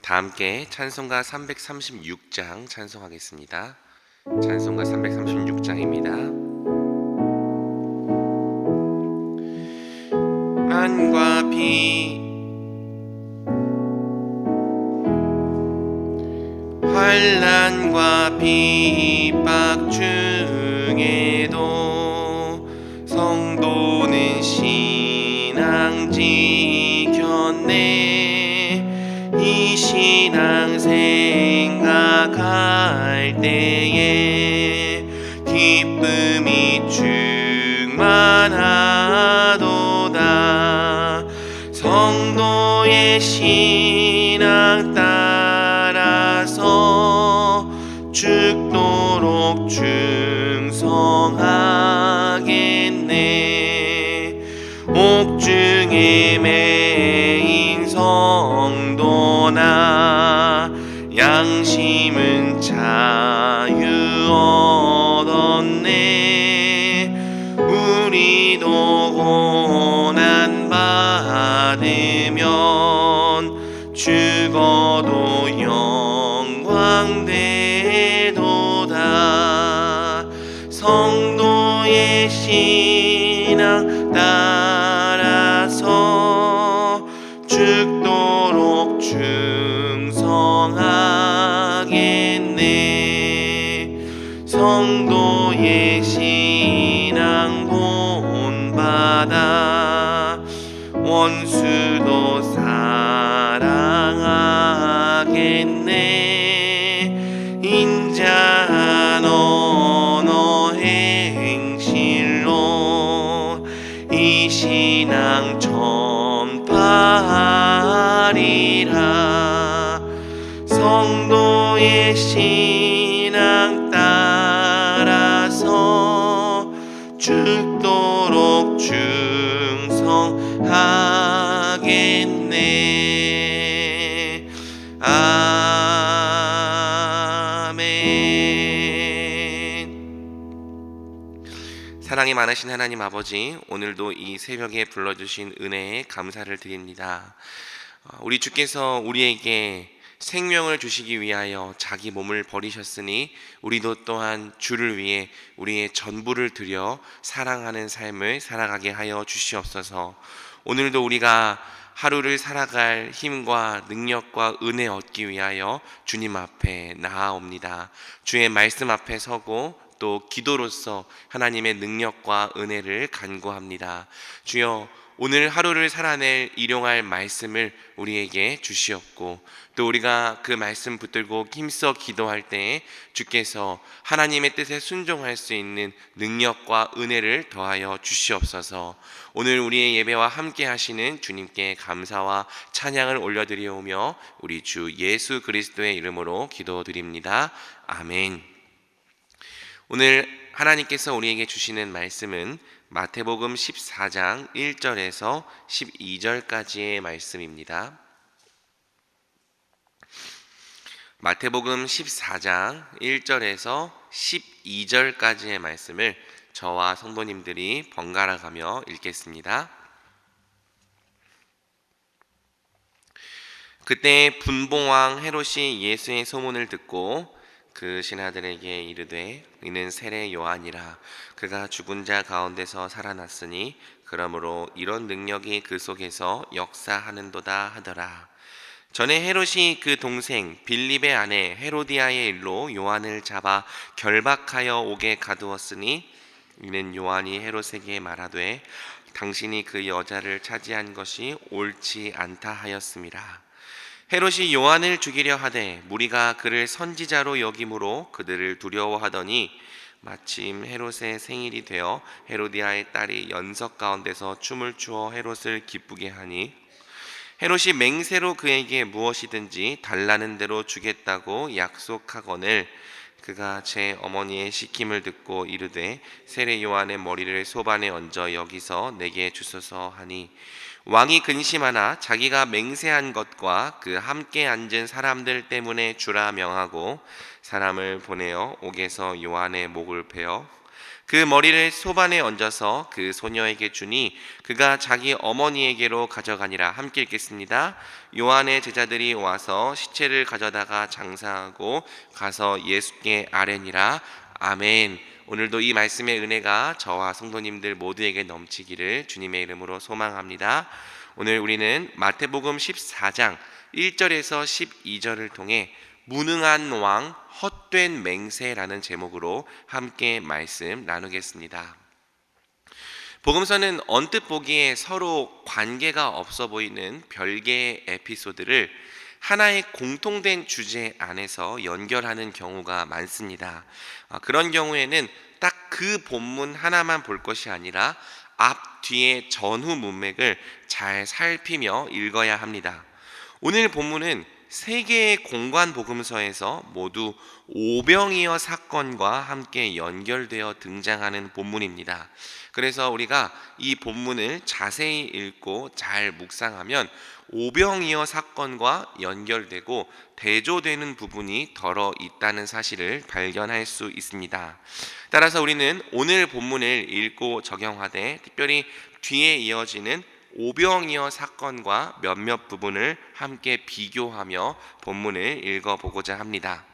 다 함께 찬송가 336장 찬송하겠습니다. 찬송가 336장입니다. 만과 비 환난과 핍박 중에도 성도는 신앙 지켰네. 이 신앙 생각할 때에 기쁨이 충만하도다. 성도의 신앙 따라서 죽도록 충성하겠네. 옥중에 매인 성도나 양심은 자유 얻었네. 우리도 고난 받으면 죽어도 영광되도다. 성도의 신앙 따라서 죽도록 충성하겠네. 성도의 신앙 본받아 원수도 사랑하겠네. 인자한 언어 행실로 이 신앙 전파하리라. 성도의 신앙 따라서 죽도록 충성하겠네. 아멘. 사랑이 많으신 하나님 아버지, 오늘도 이 새벽에 불러주신 은혜에 감사를 드립니다. 우리 주께서 우리에게 생명을 주시기 위하여 자기 몸을 버리셨으니 우리도 또한 주를 위해 우리의 전부를 드려 사랑하는 삶을 살아가게 하여 주시옵소서. 오늘도 우리가 하루를 살아갈 힘과 능력과 은혜 얻기 위하여 주님 앞에 나아옵니다. 주의 말씀 앞에 서고 또 기도로서 하나님의 능력과 은혜를 간구합니다. 주여, 오늘 하루를 살아낼 일용할 말씀을 우리에게 주시옵고 또 우리가 그 말씀 붙들고 힘써 기도할 때에 주께서 하나님의 뜻에 순종할 수 있는 능력과 은혜를 더하여 주시옵소서. 오늘 우리의 예배와 함께 하시는 주님께 감사와 찬양을 올려드리오며 우리 주 예수 그리스도의 이름으로 기도드립니다. 아멘. 오늘 하나님께서 우리에게 주시는 말씀은 마태복음 14장 1절에서 12절까지의 말씀입니다. 마태복음 14장 1절에서 12절까지의 말씀을 저와 성도님들이 번갈아 가며 읽겠습니다. 그때 분봉왕 헤롯이 예수의 소문을 듣고 그 신하들에게 이르되 이는 세례 요한이라. 그가 죽은 자 가운데서 살아났으니 그러므로 이런 능력이 그 속에서 역사하는도다 하더라. 전에 헤롯이 그 동생 빌립의 아내 헤로디아의 일로 요한을 잡아 결박하여 옥에 가두었으니 이는 요한이 헤롯에게 말하되 당신이 그 여자를 차지한 것이 옳지 않다 하였음이라. 헤롯이 요한을 죽이려 하되 무리가 그를 선지자로 여김으로 그들을 두려워하더니 마침 헤롯의 생일이 되어 헤로디아의 딸이 연석 가운데서 춤을 추어 헤롯을 기쁘게 하니 헤롯이 맹세로 그에게 무엇이든지 달라는 대로 주겠다고 약속하거늘 그가 제 어머니의 시킴을 듣고 이르되 세례 요한의 머리를 소반에 얹어 여기서 내게 주소서 하니 왕이 근심하나 자기가 맹세한 것과 그 함께 앉은 사람들 때문에 주라 명하고 사람을 보내어 옥에서 요한의 목을 베어 그 머리를 소반에 얹어서 그 소녀에게 주니 그가 자기 어머니에게로 가져가니라. 함께 읽겠습니다. 요한의 제자들이 와서 시체를 가져다가 장사하고 가서 예수께 아뢰니라. 아멘. 오늘도 이 말씀의 은혜가 저와 성도님들 모두에게 넘치기를 주님의 이름으로 소망합니다. 오늘 우리는 마태복음 14장 1절에서 12절을 통해 무능한 왕 헛된 맹세라는 제목으로 함께 말씀 나누겠습니다. 복음서는 언뜻 보기에 서로 관계가 없어 보이는 별개의 에피소드를 하나의 공통된 주제 안에서 연결하는 경우가 많습니다. 그런 경우에는 딱 그 본문 하나만 볼 것이 아니라 앞, 뒤의 전후 문맥을 잘 살피며 읽어야 합니다. 오늘 본문은 세 개의 공관 복음서에서 모두 오병이어 사건과 함께 연결되어 등장하는 본문입니다. 그래서 우리가 이 본문을 자세히 읽고 잘 묵상하면 오병이어 사건과 연결되고 대조되는 부분이 덜어 있다는 사실을 발견할 수 있습니다. 따라서 우리는 오늘 본문을 읽고 적용하되 특별히 뒤에 이어지는 오병이어 사건과 몇몇 부분을 함께 비교하며 본문을 읽어보고자 합니다.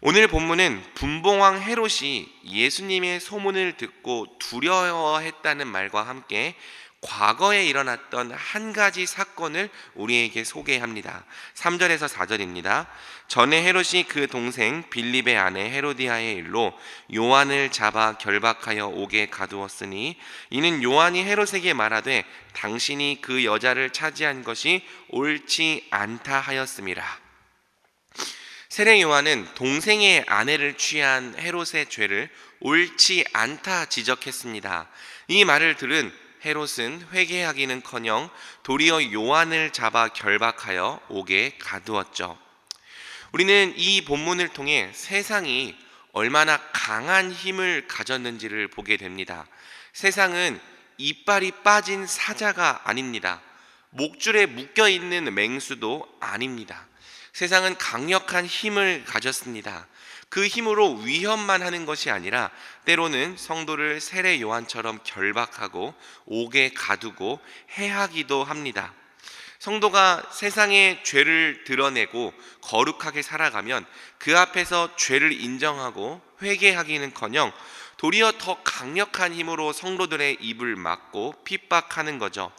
오늘 본문은 분봉왕 헤롯이 예수님의 소문을 듣고 두려워했다는 말과 함께 과거에 일어났던 한 가지 사건을 우리에게 소개합니다. 3절에서 4절입니다. 전에 헤롯이 그 동생 빌립의 아내 헤로디아의 일로 요한을 잡아 결박하여 옥에 가두었으니 이는 요한이 헤롯에게 말하되 당신이 그 여자를 차지한 것이 옳지 않다 하였음이라. 세례 요한은 동생의 아내를 취한 헤롯의 죄를 옳지 않다 지적했습니다. 이 말을 들은 헤롯은 회개하기는커녕 도리어 요한을 잡아 결박하여 옥에 가두었죠. 우리는 이 본문을 통해 세상이 얼마나 강한 힘을 가졌는지를 보게 됩니다. 세상은 이빨이 빠진 사자가 아닙니다. 목줄에 묶여있는 맹수도 아닙니다. 세상은 강력한 힘을 가졌습니다. 그 힘으로 위협만 하는 것이 아니라 때로는 성도를 세례 요한처럼 결박하고 옥에 가두고 해하기도 합니다. 성도가 세상의 죄를 드러내고 거룩하게 살아가면 그 앞에서 죄를 인정하고 회개하기는커녕 도리어 더 강력한 힘으로 성도들의 입을 막고 핍박하는 거죠.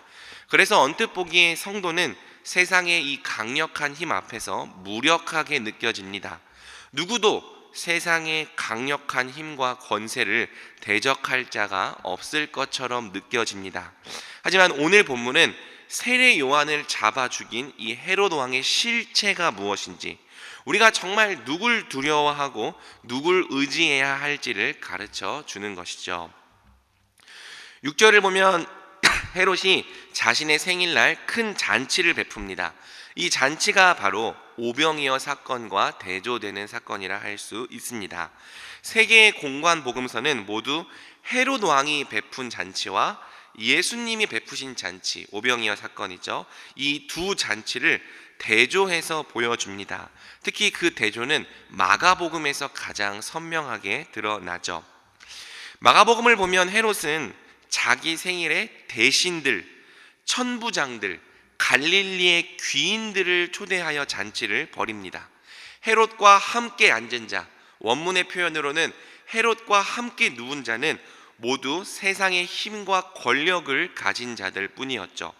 그래서 언뜻 보기에 성도는 세상의 이 강력한 힘 앞에서 무력하게 느껴집니다. 누구도 세상의 강력한 힘과 권세를 대적할 자가 없을 것처럼 느껴집니다. 하지만 오늘 본문은 세례 요한을 잡아 죽인 이 헤롯 왕의 실체가 무엇인지, 우리가 정말 누굴 두려워하고 누굴 의지해야 할지를 가르쳐 주는 것이죠. 6절을 보면 헤롯이 자신의 생일날 큰 잔치를 베풉니다. 이 잔치가 바로 오병이어 사건과 대조되는 사건이라 할 수 있습니다. 세 개의 공관 복음서는 모두 헤롯 왕이 베푼 잔치와 예수님이 베푸신 잔치, 오병이어 사건이죠. 이 두 잔치를 대조해서 보여줍니다. 특히 그 대조는 마가복음에서 가장 선명하게 드러나죠. 마가복음을 보면 헤롯은 자기 생일에 대신들, 천부장들, 갈릴리의 귀인들을 초대하여 잔치를 벌입니다. 헤롯과 함께 앉은 자, 원문의 표현으로는 헤롯과 함께 누운 자는 모두 세상의 힘과 권력을 가진 자들 뿐이었죠.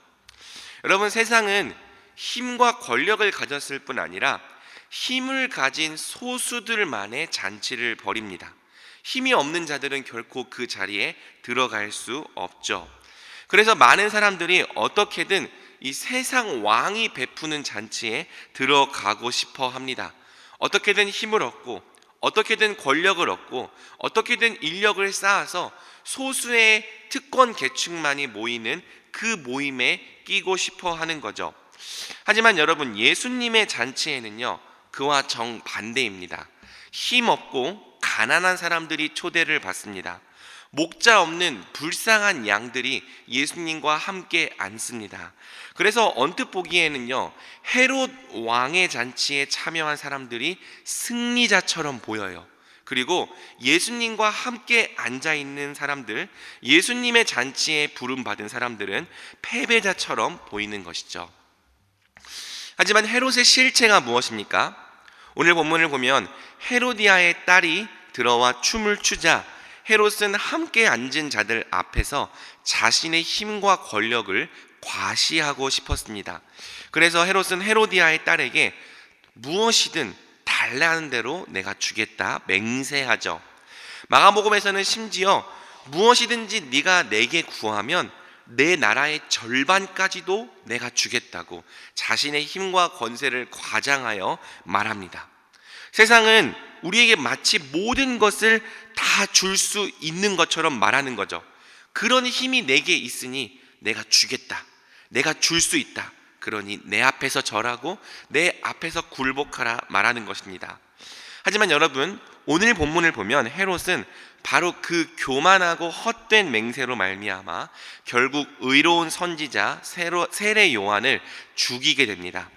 여러분, 세상은 힘과 권력을 가졌을 뿐 아니라 힘을 가진 소수들만의 잔치를 벌입니다. 힘이 없는 자들은 결코 그 자리에 들어갈 수 없죠. 그래서 많은 사람들이 어떻게든 이 세상 왕이 베푸는 잔치에 들어가고 싶어 합니다. 어떻게든 힘을 얻고, 어떻게든 권력을 얻고, 어떻게든 인력을 쌓아서 소수의 특권 계층만이 모이는 그 모임에 끼고 싶어 하는 거죠. 하지만 여러분, 예수님의 잔치에는요, 그와 정반대입니다. 힘 없고 가난한 사람들이 초대를 받습니다. 목자 없는 불쌍한 양들이 예수님과 함께 앉습니다. 그래서 언뜻 보기에는요, 헤롯 왕의 잔치에 참여한 사람들이 승리자처럼 보여요. 그리고 예수님과 함께 앉아 있는 사람들, 예수님의 잔치에 부름받은 사람들은 패배자처럼 보이는 것이죠. 하지만 헤롯의 실체가 무엇입니까? 오늘 본문을 보면 헤로디아의 딸이 들어와 춤을 추자 헤롯은 함께 앉은 자들 앞에서 자신의 힘과 권력을 과시하고 싶었습니다. 그래서 헤롯은 헤로디아의 딸에게 무엇이든 달라는 대로 내가 주겠다 맹세하죠. 마가복음에서는 심지어 무엇이든지 네가 내게 구하면 내 나라의 절반까지도 내가 주겠다고 자신의 힘과 권세를 과장하여 말합니다. 세상은 우리에게 마치 모든 것을 다 줄 수 있는 것처럼 말하는 거죠. 그런 힘이 내게 있으니 내가 주겠다, 내가 줄 수 있다, 그러니 내 앞에서 절하고 내 앞에서 굴복하라 말하는 것입니다. 하지만 여러분, 오늘 본문을 보면 헤롯은 바로 그 교만하고 헛된 맹세로 말미암아 결국 의로운 선지자 세례 요한을 죽이게 됩니다.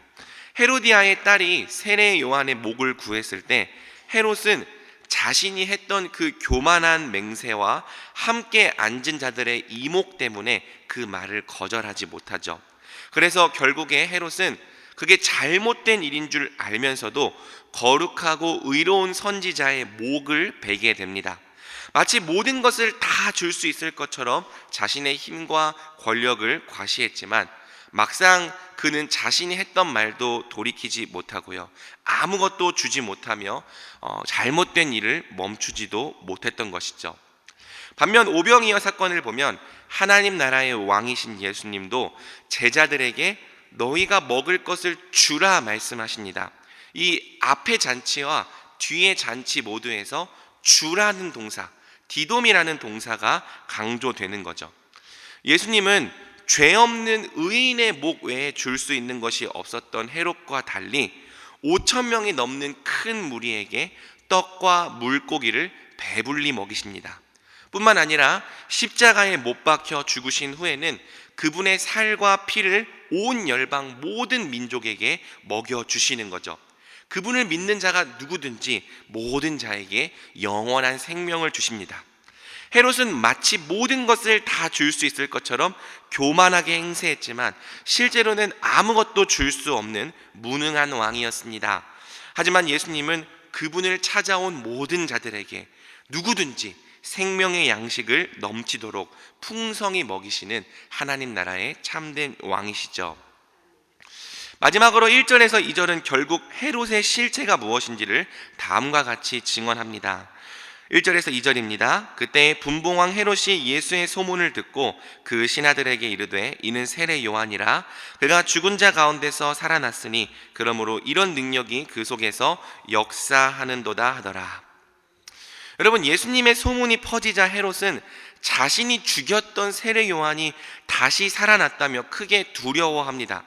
헤로디아의 딸이 세례 요한의 목을 구했을 때 헤롯은 자신이 했던 그 교만한 맹세와 함께 앉은 자들의 이목 때문에 그 말을 거절하지 못하죠. 그래서 결국에 헤롯은 그게 잘못된 일인 줄 알면서도 거룩하고 의로운 선지자의 목을 베게 됩니다. 마치 모든 것을 다 줄 수 있을 것처럼 자신의 힘과 권력을 과시했지만 막상 그는 자신이 했던 말도 돌이키지 못하고요, 아무것도 주지 못하며 잘못된 일을 멈추지도 못했던 것이죠. 반면 오병이어 사건을 보면 하나님 나라의 왕이신 예수님도 제자들에게 너희가 먹을 것을 주라 말씀하십니다. 이 앞의 잔치와 뒤의 잔치 모두에서 주라는 동사, 디돔이라는 동사가 강조되는 거죠. 예수님은 죄 없는 의인의 목 외에 줄 수 있는 것이 없었던 헤롯과 달리 5천 명이 넘는 큰 무리에게 떡과 물고기를 배불리 먹이십니다. 뿐만 아니라 십자가에 못 박혀 죽으신 후에는 그분의 살과 피를 온 열방 모든 민족에게 먹여주시는 거죠. 그분을 믿는 자가 누구든지 모든 자에게 영원한 생명을 주십니다. 헤롯은 마치 모든 것을 다 줄 수 있을 것처럼 교만하게 행세했지만 실제로는 아무것도 줄 수 없는 무능한 왕이었습니다. 하지만 예수님은 그분을 찾아온 모든 자들에게 누구든지 생명의 양식을 넘치도록 풍성히 먹이시는 하나님 나라의 참된 왕이시죠. 마지막으로 1절에서 2절은 결국 헤롯의 실체가 무엇인지를 다음과 같이 증언합니다. 1절에서 2절입니다. 그때 분봉왕 헤롯이 예수의 소문을 듣고 그 신하들에게 이르되 이는 세례 요한이라 그가 죽은 자 가운데서 살아났으니 그러므로 이런 능력이 그 속에서 역사하는도다 하더라. 여러분, 예수님의 소문이 퍼지자 헤롯은 자신이 죽였던 세례 요한이 다시 살아났다며 크게 두려워합니다.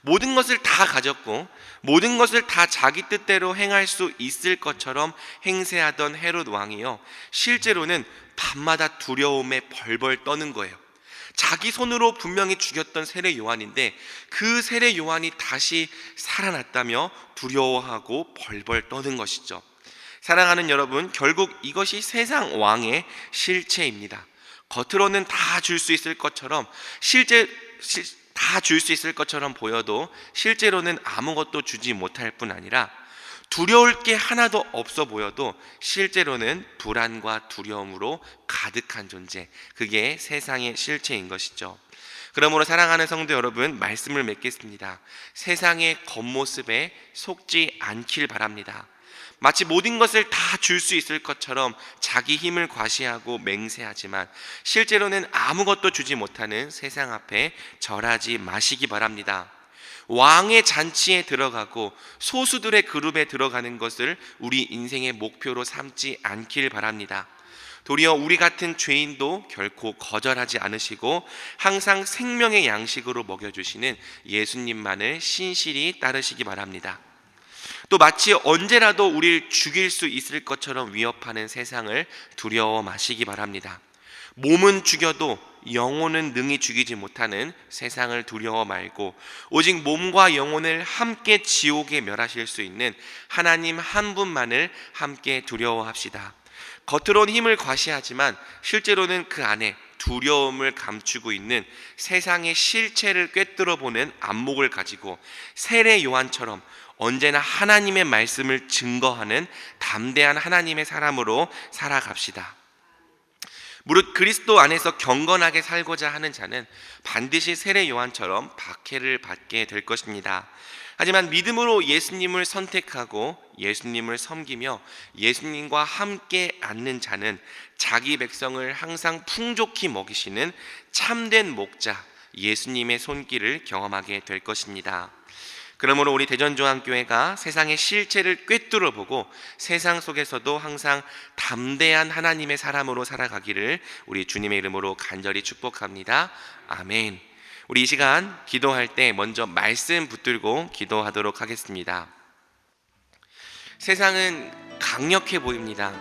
모든 것을 다 가졌고 모든 것을 다 자기 뜻대로 행할 수 있을 것처럼 행세하던 헤롯 왕이요, 실제로는 밤마다 두려움에 벌벌 떠는 거예요. 자기 손으로 분명히 죽였던 세례 요한인데 그 세례 요한이 다시 살아났다며 두려워하고 벌벌 떠는 것이죠. 사랑하는 여러분, 결국 이것이 세상 왕의 실체입니다. 겉으로는 다 줄 수 있을 것처럼 다 줄 수 있을 것처럼 보여도 실제로는 아무것도 주지 못할 뿐 아니라 두려울 게 하나도 없어 보여도 실제로는 불안과 두려움으로 가득한 존재, 그게 세상의 실체인 것이죠. 그러므로 사랑하는 성도 여러분, 말씀을 맺겠습니다. 세상의 겉모습에 속지 않길 바랍니다. 마치 모든 것을 다 줄 수 있을 것처럼 자기 힘을 과시하고 맹세하지만 실제로는 아무것도 주지 못하는 세상 앞에 절하지 마시기 바랍니다. 왕의 잔치에 들어가고 소수들의 그룹에 들어가는 것을 우리 인생의 목표로 삼지 않길 바랍니다. 도리어 우리 같은 죄인도 결코 거절하지 않으시고 항상 생명의 양식으로 먹여주시는 예수님만을 신실히 따르시기 바랍니다. 또 마치 언제라도 우리를 죽일 수 있을 것처럼 위협하는 세상을 두려워 마시기 바랍니다. 몸은 죽여도 영혼은 능히 죽이지 못하는 세상을 두려워 말고 오직 몸과 영혼을 함께 지옥에 멸하실 수 있는 하나님 한 분만을 함께 두려워합시다. 겉으론 힘을 과시하지만 실제로는 그 안에 두려움을 감추고 있는 세상의 실체를 꿰뚫어 보는 안목을 가지고 세례 요한처럼 언제나 하나님의 말씀을 증거하는 담대한 하나님의 사람으로 살아갑시다. 무릇 그리스도 안에서 경건하게 살고자 하는 자는 반드시 세례 요한처럼 박해를 받게 될 것입니다. 하지만 믿음으로 예수님을 선택하고 예수님을 섬기며 예수님과 함께 앉는 자는 자기 백성을 항상 풍족히 먹이시는 참된 목자 예수님의 손길을 경험하게 될 것입니다. 그러므로 우리 대전중앙교회가 세상의 실체를 꿰뚫어 보고 세상 속에서도 항상 담대한 하나님의 사람으로 살아가기를 우리 주님의 이름으로 간절히 축복합니다. 아멘. 우리 이 시간 기도할 때 먼저 말씀 붙들고 기도하도록 하겠습니다. 세상은 강력해 보입니다.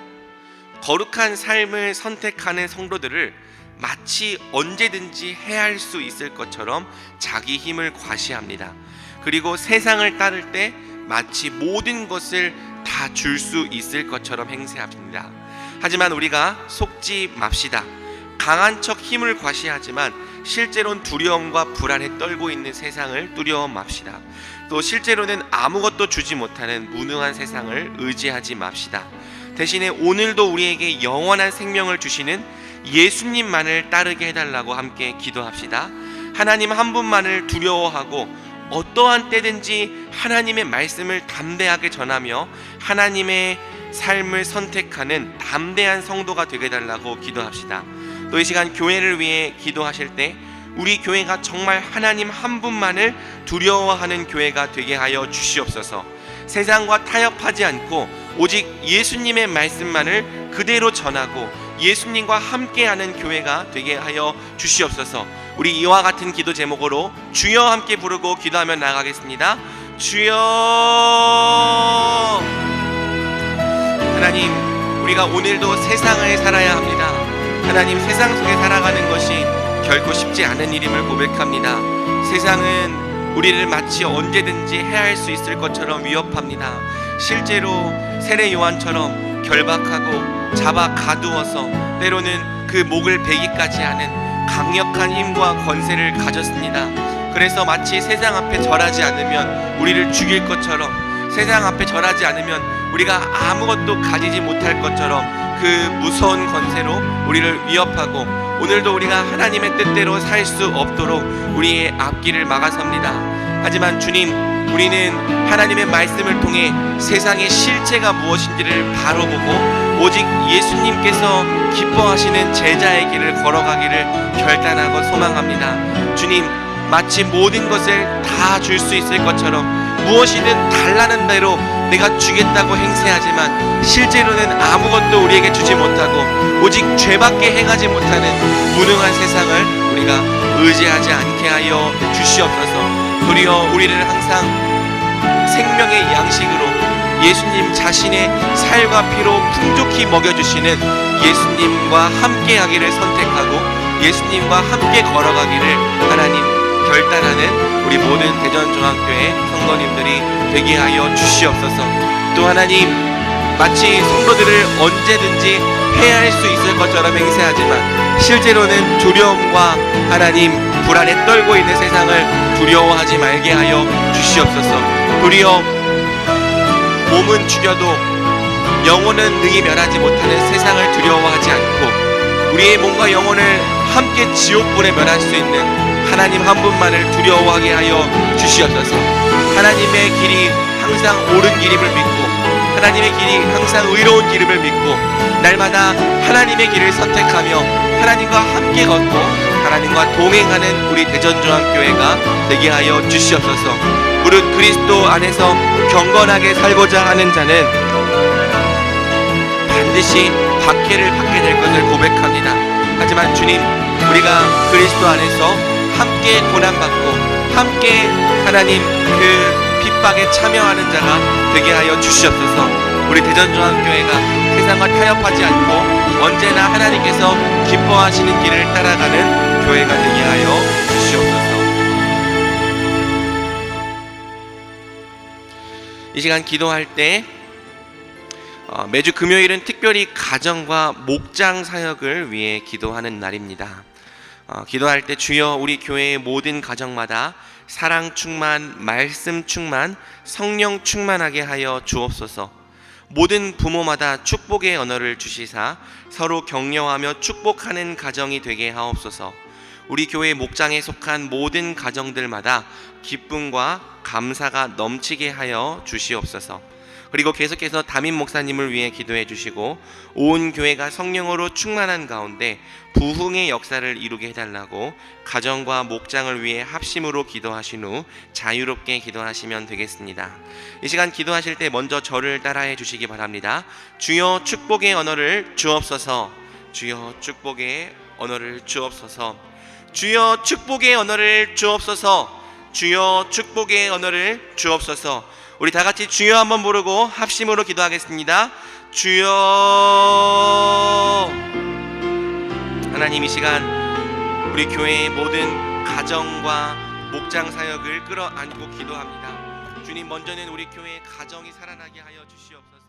거룩한 삶을 선택하는 성도들을 마치 언제든지 해할 수 있을 것처럼 자기 힘을 과시합니다. 그리고 세상을 따를 때 마치 모든 것을 다 줄 수 있을 것처럼 행세합니다. 하지만 우리가 속지 맙시다. 강한 척 힘을 과시하지만 실제로는 두려움과 불안에 떨고 있는 세상을 두려워 맙시다. 또 실제로는 아무것도 주지 못하는 무능한 세상을 의지하지 맙시다. 대신에 오늘도 우리에게 영원한 생명을 주시는 예수님만을 따르게 해달라고 함께 기도합시다. 하나님 한 분만을 두려워하고 어떠한 때든지 하나님의 말씀을 담대하게 전하며 하나님의 삶을 선택하는 담대한 성도가 되게 해달라고 기도합시다. 또 이 시간 교회를 위해 기도하실 때 우리 교회가 정말 하나님 한 분만을 두려워하는 교회가 되게 하여 주시옵소서. 세상과 타협하지 않고 오직 예수님의 말씀만을 그대로 전하고 예수님과 함께하는 교회가 되게 하여 주시옵소서. 우리 이와 같은 기도 제목으로 주여 함께 부르고 기도하며 나아가겠습니다. 주여. 하나님, 우리가 오늘도 세상을 살아야 합니다. 하나님, 세상 속에 살아가는 것이 결코 쉽지 않은 일임을 고백합니다. 세상은 우리를 마치 언제든지 해할 수 있을 것처럼 위협합니다. 실제로 세례 요한처럼 결박하고 잡아 가두어서 때로는 그 목을 베기까지 하는 강력한 힘과 권세를 가졌습니다. 그래서 마치 세상 앞에 절하지 않으면 우리를 죽일 것처럼, 세상 앞에 절하지 않으면 우리가 아무것도 가지지 못할 것처럼 그 무서운 권세로 우리를 위협하고 오늘도 우리가 하나님의 뜻대로 살 수 없도록 우리의 앞길을 막아섭니다. 하지만 주님, 우리는 하나님의 말씀을 통해 세상의 실체가 무엇인지를 바로 보고 오직 예수님께서 기뻐하시는 제자의 길을 걸어가기를 결단하고 소망합니다. 주님, 마치 모든 것을 다 줄 수 있을 것처럼 무엇이든 달라는 대로 내가 주겠다고 행세하지만 실제로는 아무것도 우리에게 주지 못하고 오직 죄밖에 행하지 못하는 무능한 세상을 우리가 의지하지 않게 하여 주시옵소서. 도리어 우리를 항상 생명의 양식으로 예수님 자신의 살과 피로 풍족히 먹여주시는 예수님과 함께하기를 선택하고 예수님과 함께 걸어가기를 하나님 결단하는 우리 모든 대전중앙교회 성도님들이 되게 하여 주시옵소서. 또 하나님, 마치 성도들을 언제든지 해할 수 있을 것처럼 행세하지만 실제로는 두려움과 하나님 불안에 떨고 있는 세상을 두려워하지 말게 하여 주시옵소서. 도리어 몸은 죽여도 영혼은 능히 멸하지 못하는 세상을 두려워하지 않고 우리의 몸과 영혼을 함께 지옥불에 멸할 수 있는 하나님 한 분만을 두려워하게 하여 주시옵소서. 하나님의 길이 항상 옳은 길임을 믿고 하나님의 길이 항상 의로운 길임을 믿고 날마다 하나님의 길을 선택하며 하나님과 함께 걷고 하나님과 동행하는 우리 대전중앙교회가 되게 하여 주시옵소서. 무릇 그리스도 안에서 경건하게 살고자 하는 자는 반드시 박해를 받게 될 것을 고백합니다. 하지만 주님, 우리가 그리스도 안에서 함께 고난받고 함께 하나님 그 핍박에 참여하는 자가 되게 하여 주시옵소서. 우리 대전중앙교회가 세상과 타협하지 않고 언제나 하나님께서 기뻐하시는 길을 따라가는 교회가 되게 하여 주시옵소서. 이 시간 기도할 때 매주 금요일은 특별히 가정과 목장 사역을 위해 기도하는 날입니다. 기도할 때 주여 우리 교회의 모든 가정마다 사랑 충만, 말씀 충만, 성령 충만하게 하여 주옵소서. 모든 부모마다 축복의 언어를 주시사 서로 격려하며 축복하는 가정이 되게 하옵소서. 우리 교회 목장에 속한 모든 가정들마다 기쁨과 감사가 넘치게 하여 주시옵소서. 그리고 계속해서 담임 목사님을 위해 기도해 주시고 온 교회가 성령으로 충만한 가운데 부흥의 역사를 이루게 해달라고 가정과 목장을 위해 합심으로 기도하신 후 자유롭게 기도하시면 되겠습니다. 이 시간 기도하실 때 먼저 저를 따라해 주시기 바랍니다. 주여 축복의 언어를 주옵소서. 주여 축복의 언어를 주옵소서. 주여 축복의 언어를 주옵소서. 주여 축복의 언어를 주옵소서. 우리 다 같이 주여 한번 부르고 합심으로 기도하겠습니다. 주여. 하나님, 이 시간 우리 교회의 모든 가정과 목장 사역을 끌어안고 기도합니다. 주님, 먼저는 우리 교회의 가정이 살아나게 하여 주시옵소서.